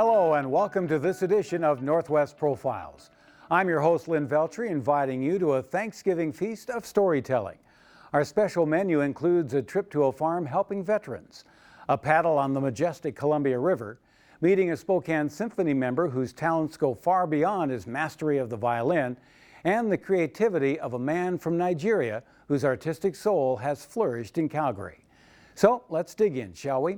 Hello and welcome to this edition of Northwest Profiles. I'm your host, Lynn Veltri, inviting you to a Thanksgiving feast of storytelling. Our special menu includes a trip to a farm helping veterans, a paddle on the majestic Columbia River, meeting a Spokane Symphony member whose talents go far beyond his mastery of the violin, and the creativity of a man from Nigeria whose artistic soul has flourished in Calgary. So let's dig in, shall we?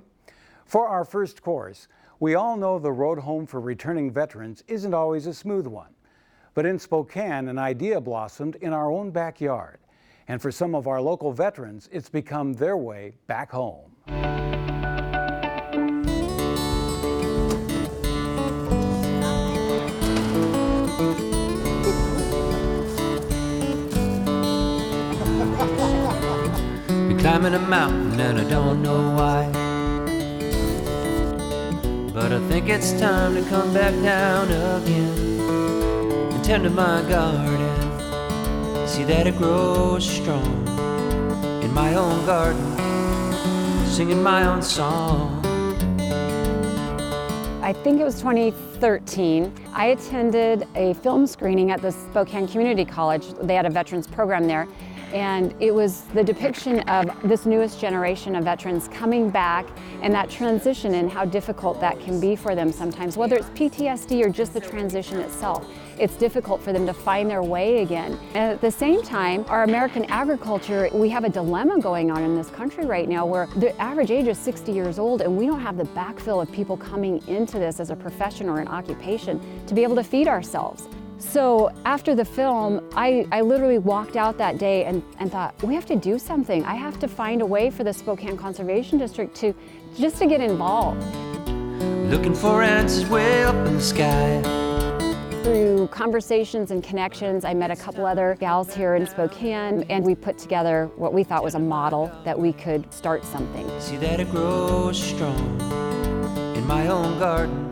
For our first course, we all know the road home for returning veterans isn't always a smooth one. But in Spokane, an idea blossomed in our own backyard. And for some of our local veterans, it's become their way back home. You're climbing a mountain and I don't know why, but I think it's time to come back down again and tend to my garden, see that it grows strong in my own garden, singing my own song. I think it was 2013. I attended a film screening at the Spokane Community College. They had a veterans program there. And it was the depiction of this newest generation of veterans coming back and that transition and how difficult that can be for them sometimes, whether it's PTSD or just the transition itself. It's difficult for them to find their way again. And at the same time, our American agriculture, we have a dilemma going on in this country right now where the average age is 60 years old and we don't have the backfill of people coming into this as a profession or an occupation to be able to feed ourselves. So after the film, I literally walked out that day and thought, we have to do something. I have to find a way for the Spokane Conservation District to get involved. Looking for answers way up in the sky. Through conversations and connections, I met a couple other gals here in Spokane, and we put together what we thought was a model that we could start something. See that it grows strong in my own garden.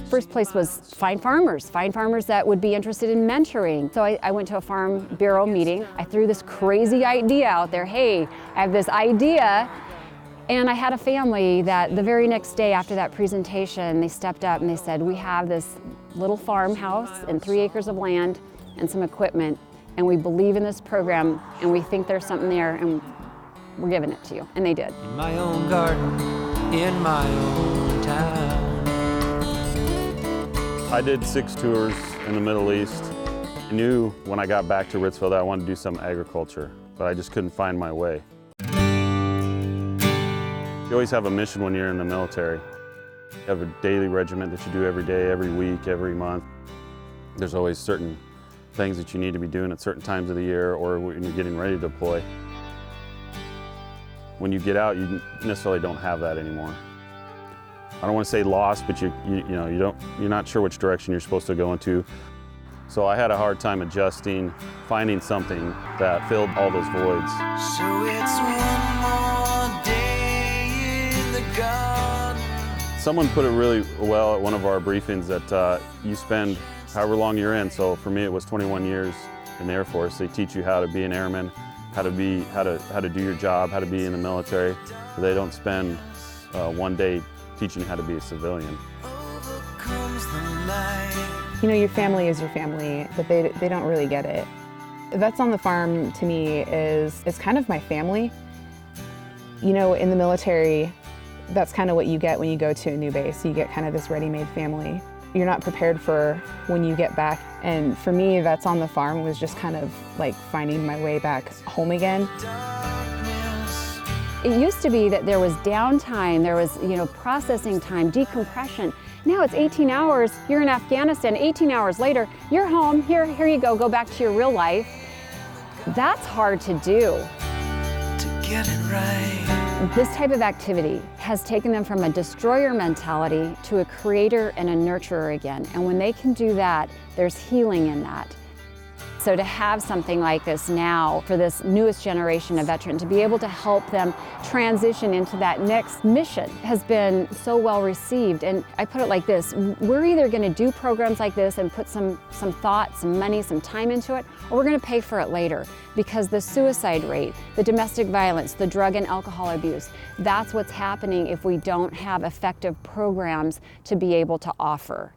First place was find farmers that would be interested in mentoring. So I went to a Farm Bureau meeting. I threw this crazy idea out there. Hey, I have this idea. And I had a family that the very next day after that presentation, they stepped up and they said, we have this little farmhouse and 3 acres of land and some equipment, and we believe in this program and we think there's something there and we're giving it to you. And they did. In my own garden, in my own town. I did 6 tours in the Middle East. I knew when I got back to Ritzville that I wanted to do some agriculture, but I just couldn't find my way. You always have a mission when you're in the military. You have a daily regiment that you do every day, every week, every month. There's always certain things that you need to be doing at certain times of the year or when you're getting ready to deploy. When you get out, you necessarily don't have that anymore. I don't want to say lost, but you're not sure which direction you're supposed to go into. So I had a hard time adjusting, finding something that filled all those voids. So it's one more day in the garden. Someone put it really well at one of our briefings that you spend however long you're in. So for me, it was 21 years in the Air Force. They teach you how to be an airman, how to do your job, how to be in the military. So they don't spend one day teaching you how to be a civilian. You know, your family is your family, but they don't really get it. Vets on the Farm to me is kind of my family. You know, in the military, that's kind of what you get when you go to a new base. You get kind of this ready-made family. You're not prepared for when you get back. And for me, Vets on the Farm was just kind of like finding my way back home again. It used to be that there was downtime, there was, processing time, decompression. Now it's 18 hours, you're in Afghanistan, 18 hours later, you're home, here you go back to your real life. That's hard to do. To get it right. This type of activity has taken them from a destroyer mentality to a creator and a nurturer again. And when they can do that, there's healing in that. So to have something like this now for this newest generation of veteran, to be able to help them transition into that next mission has been so well received. And I put it like this, we're either going to do programs like this and put some thought, some money, some time into it, or we're going to pay for it later. Because the suicide rate, the domestic violence, the drug and alcohol abuse, that's what's happening if we don't have effective programs to be able to offer.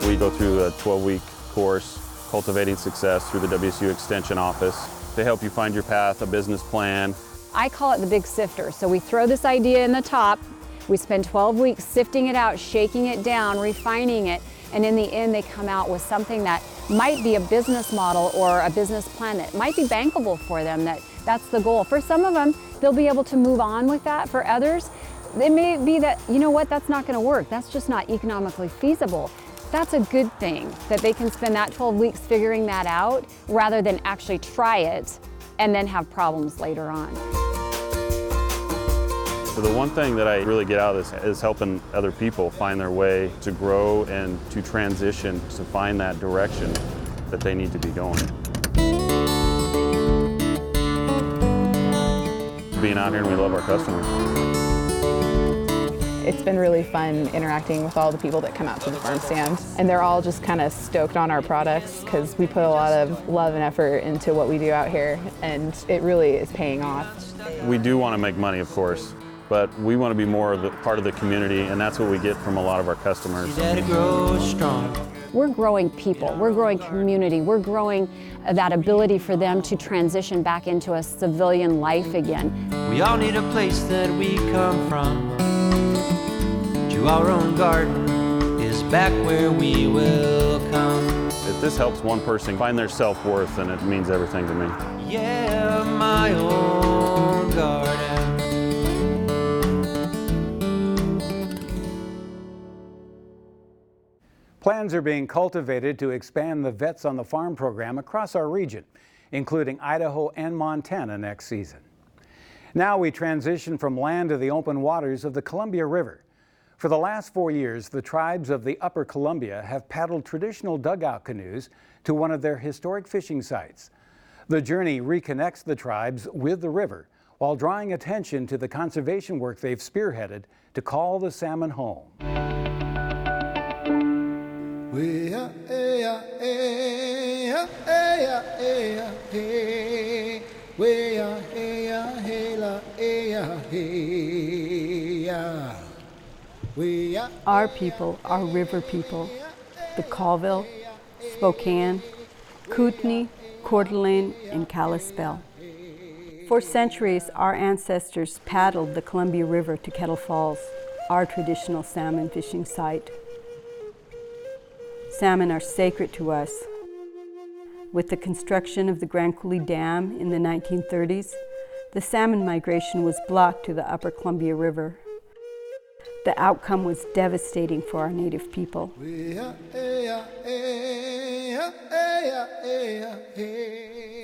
We go through a 12-week course, Cultivating Success, through the WSU Extension Office. They help you find your path, a business plan. I call it the big sifter. So we throw this idea in the top, we spend 12 weeks sifting it out, shaking it down, refining it, and in the end they come out with something that might be a business model or a business plan that might be bankable for them. That's the goal. For some of them, they'll be able to move on with that. For others, it may be that, you know what, that's not going to work. That's just not economically feasible. That's a good thing, that they can spend that 12 weeks figuring that out rather than actually try it and then have problems later on. So the one thing that I really get out of this is helping other people find their way to grow and to transition, to find that direction that they need to be going. Being out here, and we love our customers. It's been really fun interacting with all the people that come out to the farm stand, and they're all just kind of stoked on our products because we put a lot of love and effort into what we do out here, and it really is paying off. We do want to make money, of course, but we want to be more of the part of the community, and that's what we get from a lot of our customers. See that it grows strong. We're growing people, we're growing community, we're growing that ability for them to transition back into a civilian life again. We all need a place that we come from. To our own garden is back where we will come. If this helps one person find their self-worth, then it means everything to me. Yeah, my own garden. Plans are being cultivated to expand the Vets on the Farm program across our region, including Idaho and Montana next season. Now we transition from land to the open waters of the Columbia River. For the last 4 years, the tribes of the Upper Columbia have paddled traditional dugout canoes to one of their historic fishing sites. The journey reconnects the tribes with the river while drawing attention to the conservation work they've spearheaded to call the salmon home. Our people are river people, the Colville, Spokane, Kootenai, Coeur d'Alene, and Kalispell. For centuries, our ancestors paddled the Columbia River to Kettle Falls, our traditional salmon fishing site. Salmon are sacred to us. With the construction of the Grand Coulee Dam in the 1930s, the salmon migration was blocked to the Upper Columbia River. The outcome was devastating for our native people.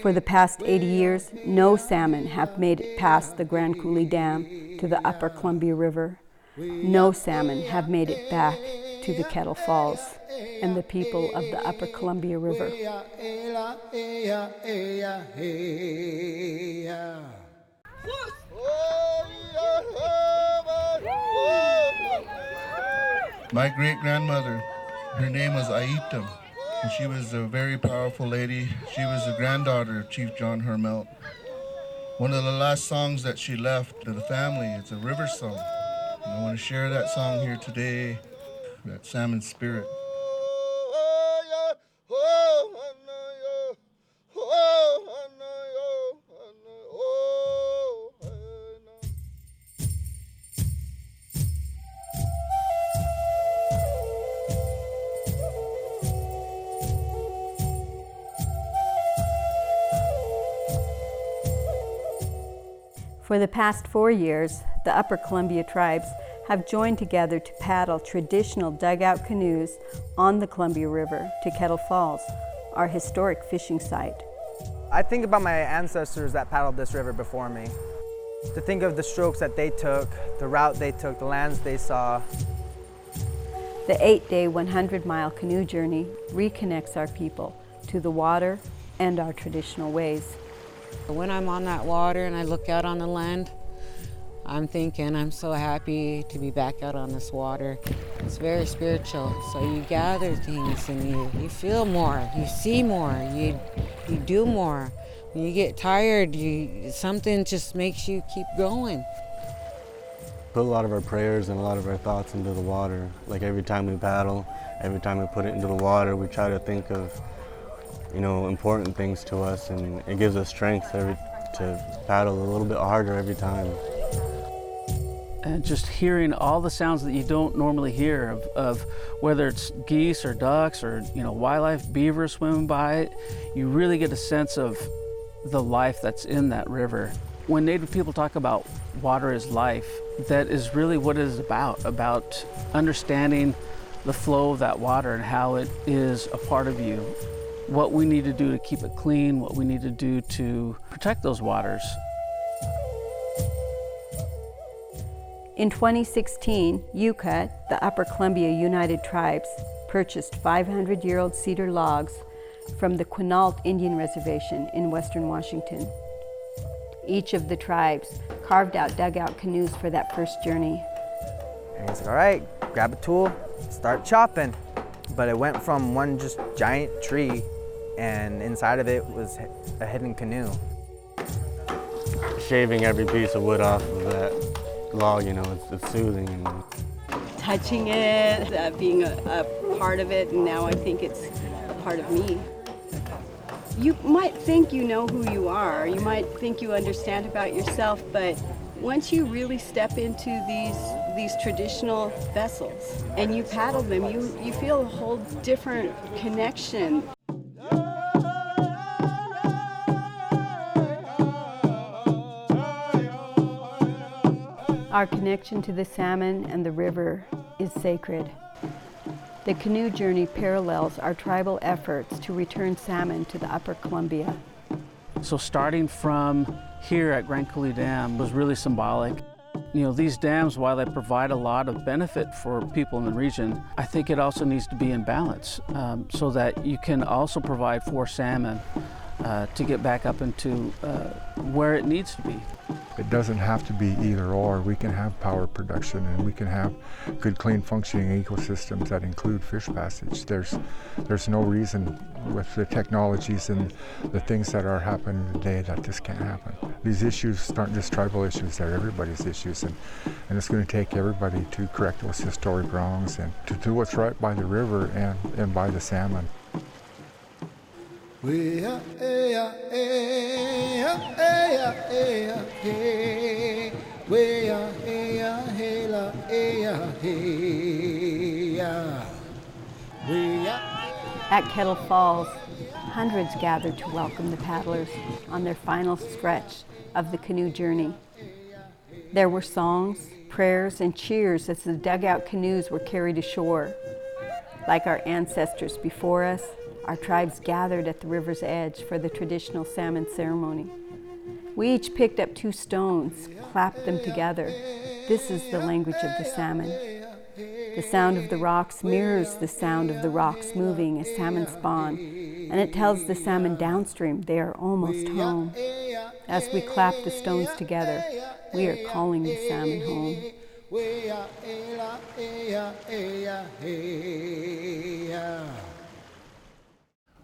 For the past 80 years, no salmon have made it past the Grand Coulee Dam to the Upper Columbia River. No salmon have made it back to the Kettle Falls and the people of the Upper Columbia River. My great-grandmother, her name was Aitam, and she was a very powerful lady. She was the granddaughter of Chief John Hermelt. One of the last songs that she left to the family, it's a river song. And I want to share that song here today, that salmon spirit. For the past 4 years, the Upper Columbia tribes have joined together to paddle traditional dugout canoes on the Columbia River to Kettle Falls, our historic fishing site. I think about my ancestors that paddled this river before me. To think of the strokes that they took, the route they took, the lands they saw. The 8-day, 100-mile canoe journey reconnects our people to the water and our traditional ways. When I'm on that water and I look out on the land, I'm thinking I'm so happy to be back out on this water. It's very spiritual, so you gather things and you feel more, you see more, you do more. When you get tired, something just makes you keep going. Put a lot of our prayers and a lot of our thoughts into the water. Like every time we paddle, every time we put it into the water, we try to think of, important things to us, and it gives us strength to paddle a little bit harder every time. And just hearing all the sounds that you don't normally hear of whether it's geese or ducks or wildlife, beaver swimming by it, you really get a sense of the life that's in that river. When Native people talk about water is life, that is really what it is about understanding the flow of that water and how it is a part of you. What we need to do to keep it clean, what we need to do to protect those waters. In 2016, UCUT, the Upper Columbia United Tribes, purchased 500-year-old cedar logs from the Quinault Indian Reservation in western Washington. Each of the tribes carved out dugout canoes for that first journey. And he's like, all right, grab a tool, start chopping. But it went from one just giant tree, and inside of it was a hidden canoe. Shaving every piece of wood off of that log, it's soothing. Touching it, being a part of it, and now I think it's a part of me. You might think you know who you are, you might think you understand about yourself, but once you really step into these traditional vessels and you paddle them, you feel a whole different connection. Our connection to the salmon and the river is sacred. The canoe journey parallels our tribal efforts to return salmon to the Upper Columbia. So starting from here at Grand Coulee Dam was really symbolic. These dams, while they provide a lot of benefit for people in the region, I think it also needs to be in balance so that you can also provide for salmon to get back up into where it needs to be. It doesn't have to be either or. We can have power production and we can have good, clean, functioning ecosystems that include fish passage. There's no reason with the technologies and the things that are happening today that this can't happen. These issues aren't just tribal issues, they're everybody's issues, and it's going to take everybody to correct those historic wrongs and to do what's right by the river and by the salmon. At Kettle Falls, hundreds gathered to welcome the paddlers on their final stretch of the canoe journey. There were songs, prayers, and cheers as the dugout canoes were carried ashore. Like our ancestors before us, our tribes gathered at the river's edge for the traditional salmon ceremony. We each picked up 2 stones, clapped them together. This is the language of the salmon. The sound of the rocks mirrors the sound of the rocks moving as salmon spawn, and it tells the salmon downstream they are almost home. As we clap the stones together, we are calling the salmon home.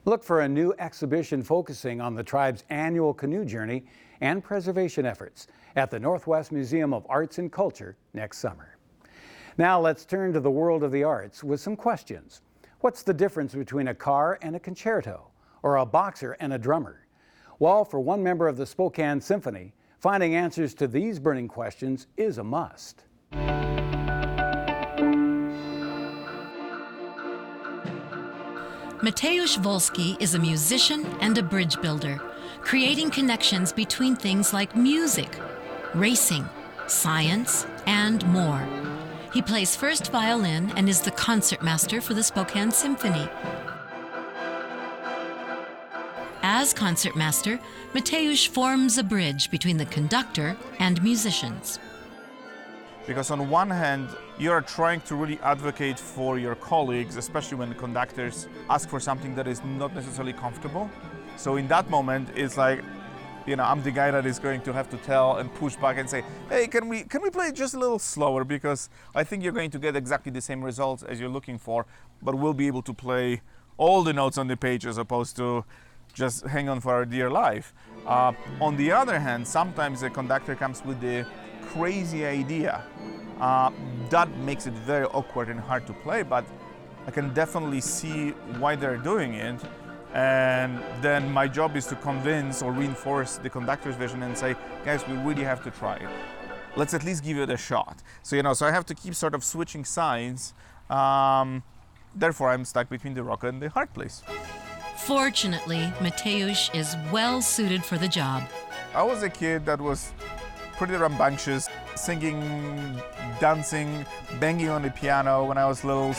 Look for a new exhibition focusing on the tribe's annual canoe journey and preservation efforts at the Northwest Museum of Arts and Culture next summer. Now let's turn to the world of the arts with some questions. What's the difference between a car and a concerto, or a boxer and a drummer? Well, for one member of the Spokane Symphony, finding answers to these burning questions is a must. Mateusz Wolski is a musician and a bridge builder, creating connections between things like music, racing, science, and more. He plays first violin and is the concertmaster for the Spokane Symphony. As concertmaster, Mateusz forms a bridge between the conductor and musicians. Because on one hand, you're trying to really advocate for your colleagues, especially when conductors ask for something that is not necessarily comfortable. So in that moment, it's like, you know, I'm the guy that is going to have to tell and push back and say, hey, can we play it just a little slower, because I think you're going to get exactly the same results as you're looking for, but we'll be able to play all the notes on the page as opposed to just hang on for our dear life. On the other hand, sometimes the conductor comes with the crazy idea. That makes it very awkward and hard to play, but I can definitely see why they're doing it. And then my job is to convince or reinforce the conductor's vision and say, guys, we really have to try it. Let's at least give it a shot. So, you know, so I have to keep sort of switching sides. Therefore, I'm stuck between the rock and the hard place. Fortunately, Mateusz is well suited for the job. I was a kid that was pretty rambunctious, singing, dancing, banging on the piano when I was little.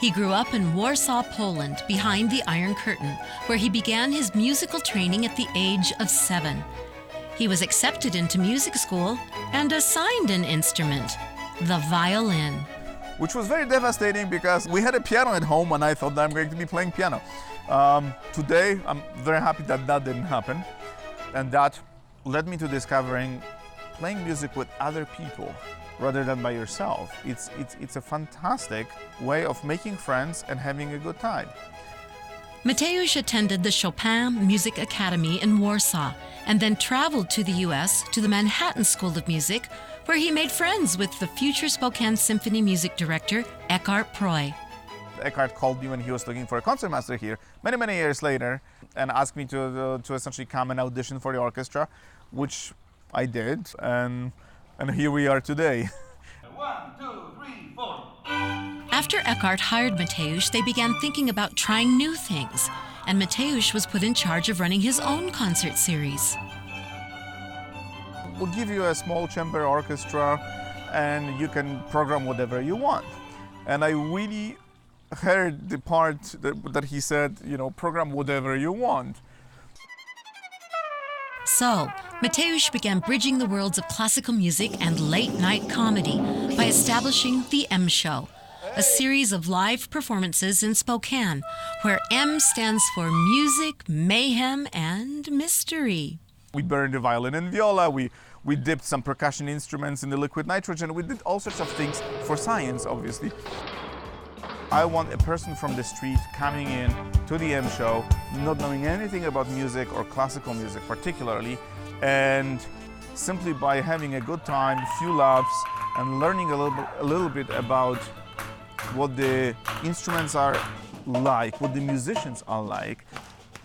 He grew up in Warsaw, Poland, behind the Iron Curtain, where he began his musical training at the age of 7. He was accepted into music school and assigned an instrument, the violin. Which was very devastating because we had a piano at home and I thought that I'm going to be playing piano. Today, I'm very happy that that didn't happen. And that led me to discovering playing music with other people rather than by yourself. It's a fantastic way of making friends and having a good time. Mateusz attended the Chopin Music Academy in Warsaw and then traveled to the U.S. to the Manhattan School of Music, where he made friends with the future Spokane Symphony music director, Eckhart Proy. Eckhart called me when he was looking for a concertmaster here many, many years later and asked me to essentially come and audition for the orchestra, which I did, and here we are today. 1, 2, 3, 4. After Eckhart hired Mateusz, they began thinking about trying new things, and Mateusz was put in charge of running his own concert series. We'll give you a small chamber orchestra and you can program whatever you want. And I really heard the part that he said, you know, program whatever you want. So, Mateusz began bridging the worlds of classical music and late-night comedy by establishing the M Show, a series of live performances in Spokane, where M stands for music, mayhem, and mystery. We burned the violin and viola, we dipped some percussion instruments in the liquid nitrogen, we did all sorts of things for science, obviously. I want a person from the street coming in to the M Show, not knowing anything about music or classical music particularly, and simply by having a good time, few laughs, and learning a little bit about what the instruments are like, what the musicians are like,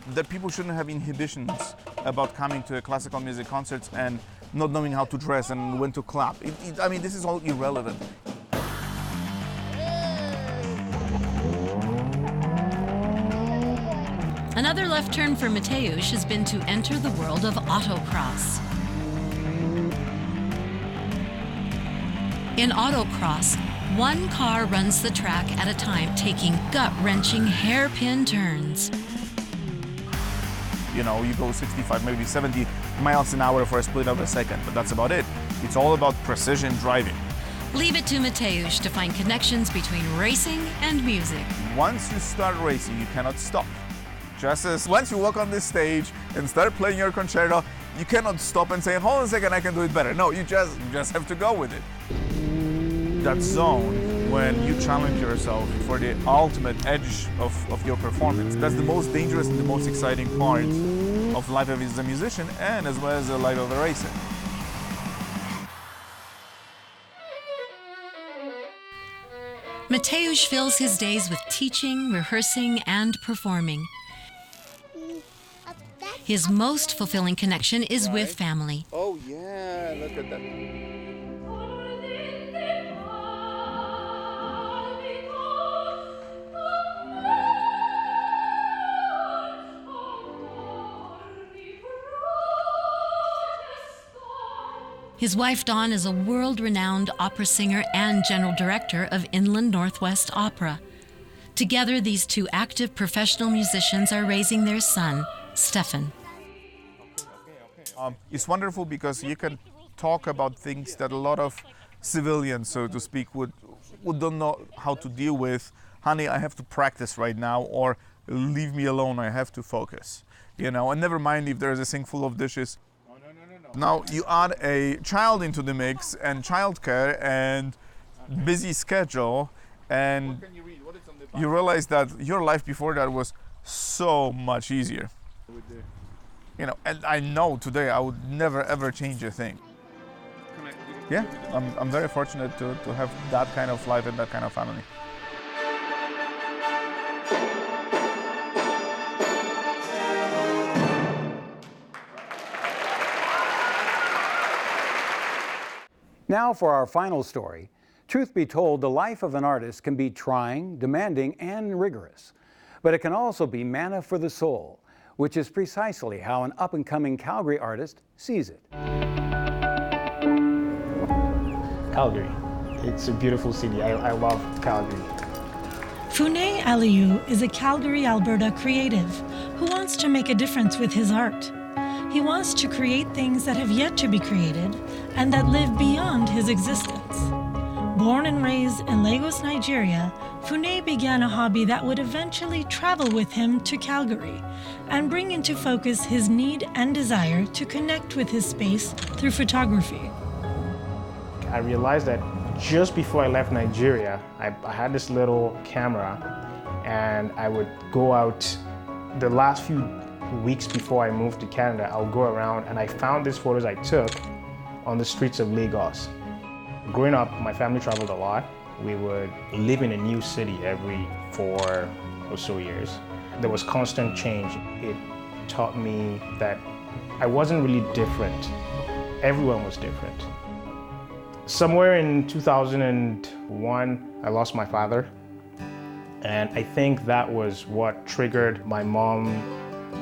that people shouldn't have inhibitions about coming to a classical music concert and not knowing how to dress and when to clap. I mean, this is all irrelevant. Another left turn for Mateusz has been to enter the world of autocross. In autocross, one car runs the track at a time, taking gut-wrenching hairpin turns. You know, you go 65, maybe 70 miles an hour for a split of a second, but that's about it. It's all about precision driving. Leave it to Mateusz to find connections between racing and music. Once you start racing, you cannot stop. Just as once you walk on this stage and start playing your concerto, you cannot stop and say, hold on a second, I can do it better. No, you just have to go with it. That zone when you challenge yourself for the ultimate edge of your performance, that's the most dangerous and the most exciting part of life as a musician and as well as the life of a racer. Mateusz fills his days with teaching, rehearsing, and performing. His most fulfilling connection is with family. Oh yeah, look at that. His wife Dawn is a world-renowned opera singer and general director of Inland Northwest Opera. Together, these two active professional musicians are raising their son, Stefan. It's wonderful because you can talk about things that a lot of civilians, so to speak, would don't know how to deal with, honey, I have to practice right now, or leave me alone, I have to focus. You know, and never mind if there's a sink full of dishes. Now you add a child into the mix, and childcare, and busy schedule, and you realize that your life before that was so much easier. You know, and I know today I would never ever change a thing. Yeah, I'm very fortunate to have that kind of life and that kind of family. Now for our final story. Truth be told, the life of an artist can be trying, demanding, and rigorous. But it can also be manna for the soul, which is precisely how an up-and-coming Calgary artist sees it. Calgary. It's a beautiful city. I love Calgary. Funeh Aliyu is a Calgary, Alberta creative who wants to make a difference with his art. He wants to create things that have yet to be created and that live beyond his existence. Born and raised in Lagos, Nigeria, Funeh began a hobby that would eventually travel with him to Calgary and bring into focus his need and desire to connect with his space through photography. I realized that just before I left Nigeria, I had this little camera, and I would go out the last few weeks before I moved to Canada. I'll go around, and I found these photos I took on the streets of Lagos. Growing up, my family traveled a lot. We would live in a new city every 4 or so years. There was constant change. It taught me that I wasn't really different. Everyone was different. Somewhere in 2001, I lost my father. And I think that was what triggered my mom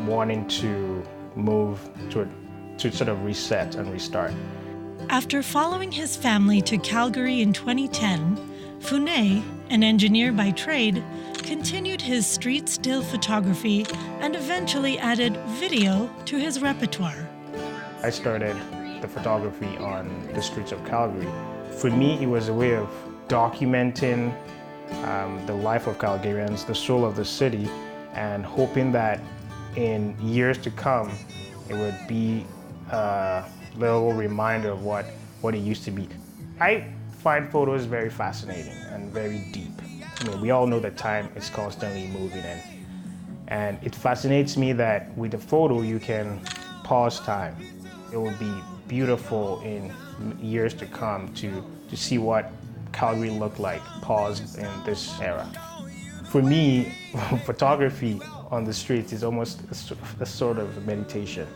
wanting to move to sort of reset and restart. After following his family to Calgary in 2010, Funeh, an engineer by trade, continued his street still photography and eventually added video to his repertoire. I started the photography on the streets of Calgary. For me, it was a way of documenting the life of Calgarians, the soul of the city, and hoping that in years to come, it would be a little reminder of what it used to be. I find photos very fascinating and very deep. I mean, we all know that time is constantly moving, and it fascinates me that with a photo you can pause time. It would be beautiful in years to come to see what Calgary looked like paused in this era. For me, photography on the streets is almost a sort of meditation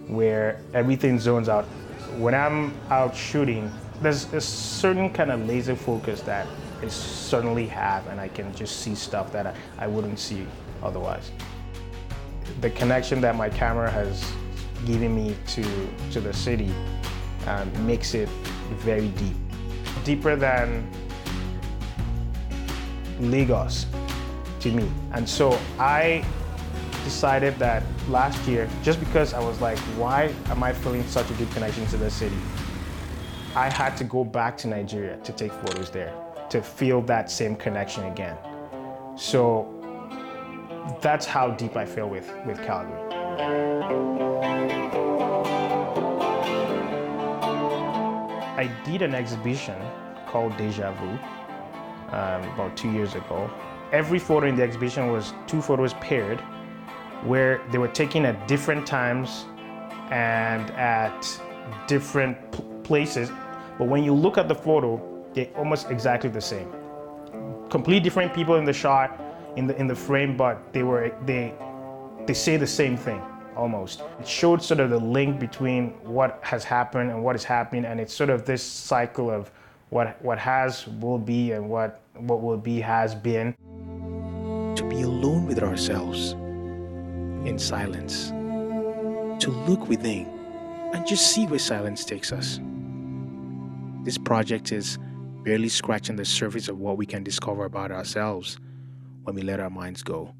where everything zones out. When I'm out shooting, there's a certain kind of laser focus that I certainly have, and I can just see stuff that I wouldn't see otherwise. The connection that my camera has given me to the city makes it very deep. Deeper than Lagos to me. And so I decided that last year, just because I was like, why am I feeling such a deep connection to the city? I had to go back to Nigeria to take photos there, to feel that same connection again. So that's how deep I feel with Calgary. I did an exhibition called Deja Vu about 2 years ago. Every photo in the exhibition was 2 photos paired, where they were taken at different times and at different places. But when you look at the photo, they're almost exactly the same. Complete different people in the shot, in the frame, but they say the same thing almost. It showed sort of the link between what has happened and what is happening, and it's sort of this cycle of what has will be and what will be has been. To be alone with ourselves in silence, to look within and just see where silence takes us. This project is barely scratching the surface of what we can discover about ourselves when we let our minds go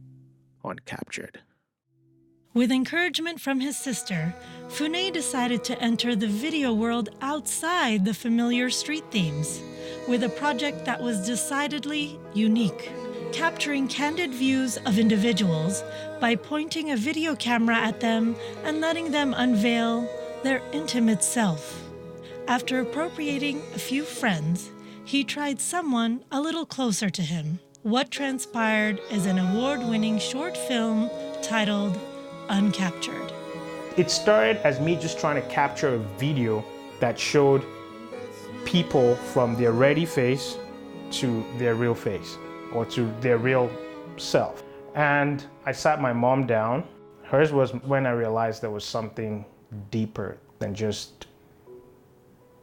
uncaptured. With encouragement from his sister, Funeh decided to enter the video world outside the familiar street themes, with a project that was decidedly unique, capturing candid views of individuals by pointing a video camera at them and letting them unveil their intimate self. After appropriating a few friends, he tried someone a little closer to him. What transpired is an award-winning short film titled Uncaptured. It started as me just trying to capture a video that showed people from their ready face to their real face, or to their real self. And I sat my mom down. Hers was when I realized there was something deeper than just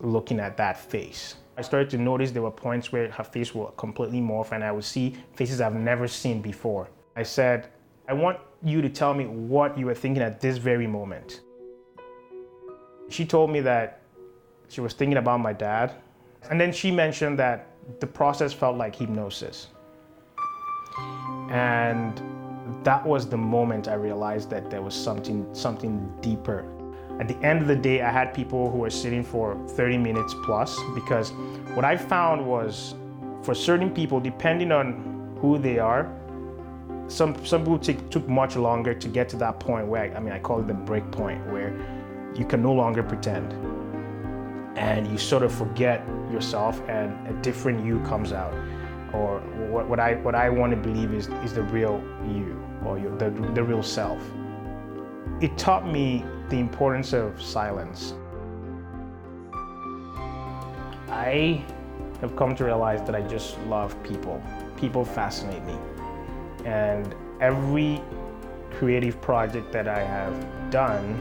looking at that face. I started to notice there were points where her face would completely morph and I would see faces I've never seen before. I said, I want you to tell me what you were thinking at this very moment. She told me that she was thinking about my dad. And then she mentioned that the process felt like hypnosis. And that was the moment I realized that there was something deeper. At the end of the day, I had people who were sitting for 30 minutes plus, because what I found was, for certain people, depending on who they are, some people took much longer to get to that point where, I call it the break point, where you can no longer pretend. And you sort of forget yourself and a different you comes out. Or what I want to believe is the real you, or the real self. It taught me the importance of silence. I have come to realize that I just love people. People fascinate me. And every creative project that I have done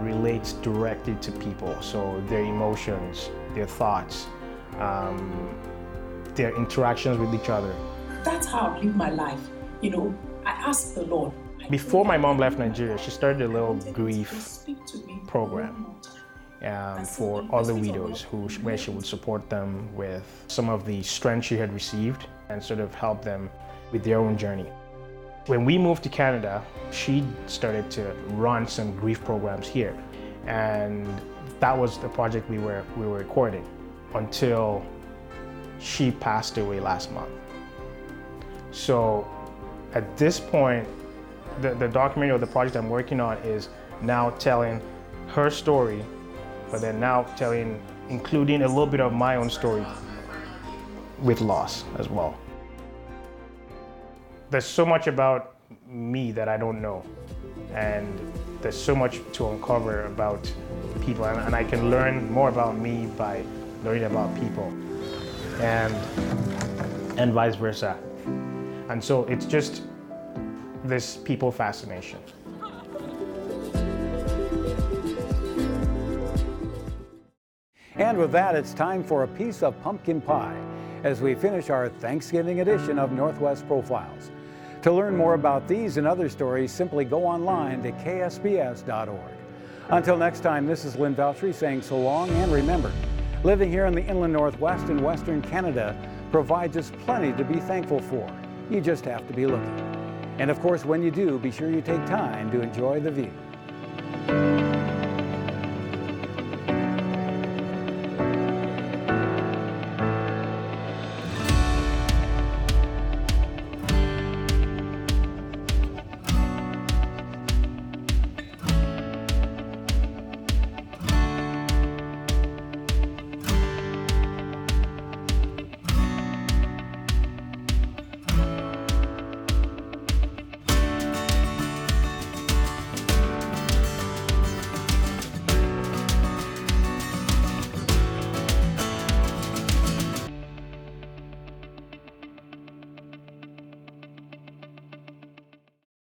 relates directly to people. So their emotions, their thoughts, their interactions with each other. That's how I live my life. I ask the Lord. Before my mom left Nigeria, she started a little grief program for other widows where she would support them with some of the strength she had received and sort of help them with their own journey. When we moved to Canada, she started to run some grief programs here. And that was the project we were recording until she passed away last month. So at this point, the documentary or the project I'm working on is now telling her story, but then now including a little bit of my own story with loss as well. There's so much about me that I don't know, and there's so much to uncover about people, and I can learn more about me by learning about people, and vice versa. And so it's just this people fascination. And with that, it's time for a piece of pumpkin pie as we finish our Thanksgiving edition of Northwest Profiles. To learn more about these and other stories, simply go online to ksbs.org. Until next time, this is Lynn Veltri saying so long, and remember, living here in the inland Northwest and Western Canada provides us plenty to be thankful for. You just have to be looking. And of course, when you do, be sure you take time to enjoy the view.